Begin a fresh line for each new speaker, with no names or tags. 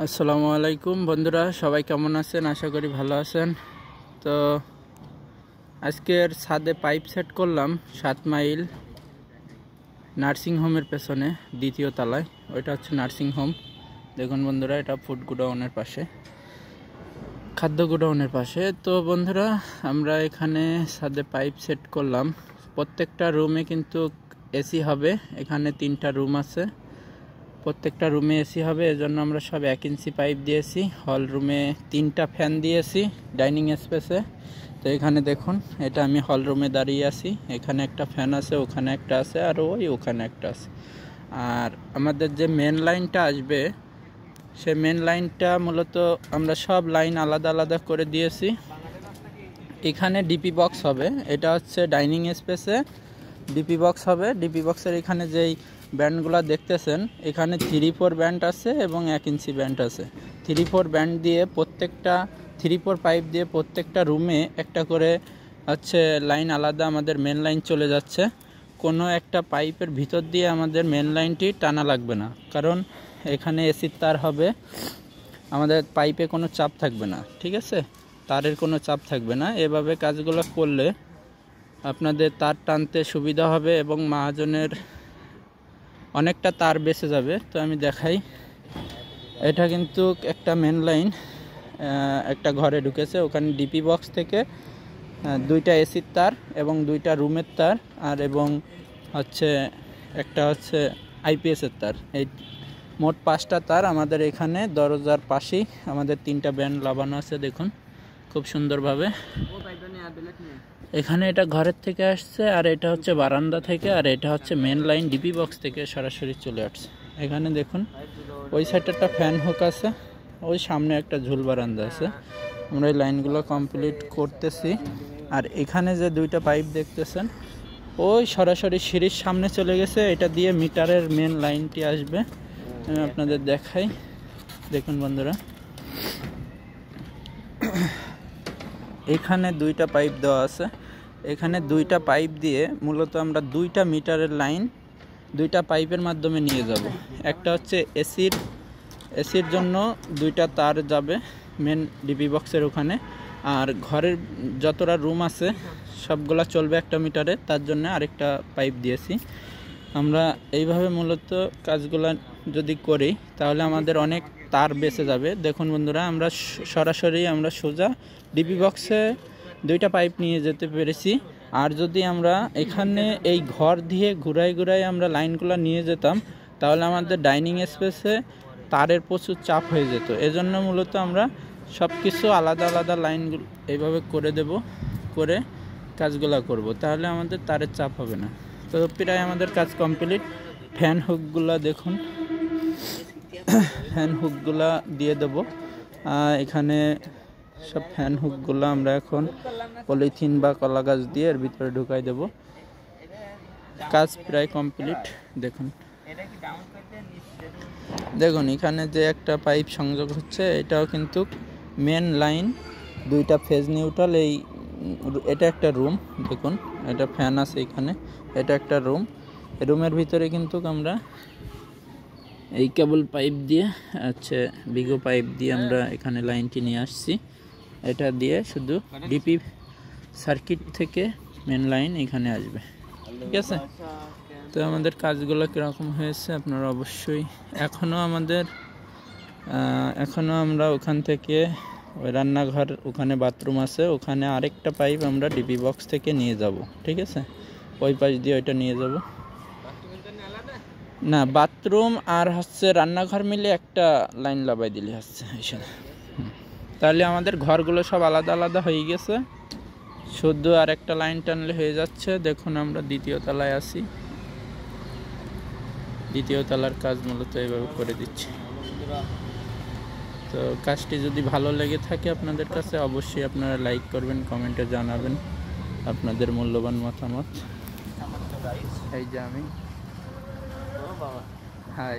আসসালামু আলাইকুম বন্ধুরা, সবাই কেমন আছেন? আশা করি ভালো আছেন। তো আজকের ছাদে পাইপ সেট করলাম 7 মাইল নার্সিং হোমের পেছনে দ্বিতীয় তলায়। ওইটা হচ্ছে নার্সিং হোম। দেখুন বন্ধুরা, এটা ফুড গোডাউনের পাশে, খাদ্য গোডাউনের পাশে। তো বন্ধুরা, আমরা এখানে ছাদে পাইপ সেট করলাম। প্রত্যেকটা রুমে কিন্তু এসি হবে। এখানে 3টা রুম আছে, প্রত্যেকটা রুমে এসি হবে। এজন্য আমরা সব 1 ইঞ্চি পাইপ দিয়েছি। হল রুমে 3টা ফ্যান দিয়েছি ডাইনিং স্পেসে। তো এখানে দেখুন, এটা আমি হল রুমে দাঁড়িয়ে আছি। এখানে একটা ফ্যান আছে, ওখানে একটা আছে, আর ওখানে একটা আছে। আর আমাদের যে মেন লাইনটা আসবে, সে মেন লাইনটা মূলত আমরা সব লাইন আলাদা আলাদা করে দিয়েছি। এখানে ডিপি বক্স হবে। এটা হচ্ছে ডাইনিং স্পেসে ডিপি বক্স হবে। ডিপি বক্সের এখানে যেই ব্যান্ডগুলো দেখতেছেন, এখানে 3-4 ব্যান্ড আছে এবং 1 ইঞ্চি ব্যান্ড আছে। 3-4 ব্যান্ড দিয়ে প্রত্যেকটা 3-4 পাইপ দিয়ে প্রত্যেকটা রুমে একটা করে হচ্ছে লাইন আলাদা আমাদের মেন লাইন চলে যাচ্ছে। কোনো একটা পাইপের ভিতর দিয়ে আমাদের মেন লাইনটি টানা লাগবে না, কারণ এখানে এসির তার হবে। আমাদের পাইপে কোনো চাপ থাকবে না, ঠিক আছে? তারের কোনো চাপ থাকবে না। এভাবে কাজগুলো করলে আপনাদের তার টানতে সুবিধা হবে এবং মহাজনের অনেকটা তার বেঁচে যাবে। তো আমি দেখাই, এটা কিন্তু একটা মেন লাইন একটা ঘরে ঢুকেছে। ওখানে ডিপি বক্স থেকে 2টা এসির তার এবং 2টা রুমের তার, আর এবং হচ্ছে একটা হচ্ছে আইপিএসের তার। এই মোট 5টা তার আমাদের এখানে দরজার পাশেই আমাদের 3টা ব্যান্ড লাগানো আছে। দেখুন খুব সুন্দরভাবে। এখানে এটা ঘরের থেকে আসছে, আর এটা হচ্ছে বারান্দা থেকে, আর এটা হচ্ছে মেন লাইন ডিপি বক্স থেকে সরাসরি চলে আসছে। এখানে দেখুন ওই সাইডে একটা ফ্যান হুক আছে, ওই সামনে একটা ঝুল বারান্দা আছে। আমরা এই লাইনগুলো কমপ্লিট করতেছি। আর এখানে যে 2টা পাইপ দেখতেছেন, ওই সরাসরি সিঁড়ির সামনে চলে গেছে। এটা দিয়ে মিটারের মেন লাইনটি আসবে। আমি আপনাদের দেখাই, দেখুন বন্ধুরা, এখানে 2টা পাইপ দেওয়া আছে। এখানে 2টা পাইপ দিয়ে মূলত আমরা 2টা মিটারের লাইন 2টা পাইপের মাধ্যমে নিয়ে যাব। একটা হচ্ছে এসির জন্য 2টা তার যাবে মেন ডিপি বক্সের ওখানে, আর ঘরের যতটা রুম আছে সবগুলা চলবে একটা মিটারে, তার জন্য আরেকটা পাইপ দিয়েছি আমরা। এইভাবে মূলত কাজগুলো যদি করি তাহলে আমাদের অনেক তার বেঁচে যাবে। দেখুন বন্ধুরা, আমরা সরাসরি আমরা সোজা ডিপি বক্সে 2টা পাইপ নিয়ে যেতে পেরেছি। আর যদি আমরা এখানে এই ঘর দিয়ে ঘুরাই আমরা লাইনগুলো নিয়ে যেতাম, তাহলে আমাদের ডাইনিং স্পেসে তারের প্রচুর চাপ হয়ে যেত। এজন্য মূলত আমরা সব কিছু আলাদা আলাদা লাইনগুলো এইভাবে করে দেব, করে কাজগুলো করব, তাহলে আমাদের তারের চাপ হবে না। তো প্রায় আমাদের কাজ কমপ্লিট। ফ্যান হুকগুলো দেখুন, ফ্যান হুকগুলো দিয়ে দেব। এখানে সব ফ্যান হুকগুলো আমরা এখন পলিথিন বা কলা গাছ দিয়ে এর ভিতরে ঢুকাই দেব। কাজ প্রায় কমপ্লিট। দেখুন এখানে যে একটা পাইপ সংযোগ হচ্ছে, এটাও কিন্তু মেন লাইন 2টা ফেজ নিউট্রাল। এটা একটা রুম, দেখুন এটা ফ্যান আছে এখানে, এটা একটা রুম। রুমের ভিতরে কিন্তু আমরা এই কেবল পাইপ দিয়ে বিগো পাইপ দিয়ে আমরা এখানে লাইনটি নিয়ে আসছি। এটা দিয়ে শুধু ডিপি সার্কিট থেকে মেন লাইন এখানে আসবে, ঠিক আছে? তো আমাদের কাজগুলো কীরকম হয়েছে আপনারা অবশ্যই। এখনও আমরা ওখান থেকে ওই রান্নাঘর, ওখানে বাথরুম আছে, ওখানে আরেকটা পাইপ আমরা ডিপি বক্স থেকে নিয়ে যাব, ঠিক আছে? ওই পাশ দিয়ে ওইটা নিয়ে যাব না, বাথরুম আর হচ্ছে রান্নাঘর মিলে একটা লাইন লাগাই দিলে হচ্ছে। তাহলে আমাদের ঘরগুলো সব আলাদা আলাদা হয়ে গেছে, শুধু আর একটা লাইন টানলে হয়ে যাচ্ছে। দেখুন আমরা 2য় তলায় আছি। 2য় তলার কাজ মূলত এইভাবে করে দিচ্ছি। তো কাজটি যদি ভালো লেগে থাকে আপনাদের কাছে, অবশ্যই আপনারা লাইক করবেন, কমেন্টে জানাবেন আপনাদের মূল্যবান মতামত। এই যে আমি হাই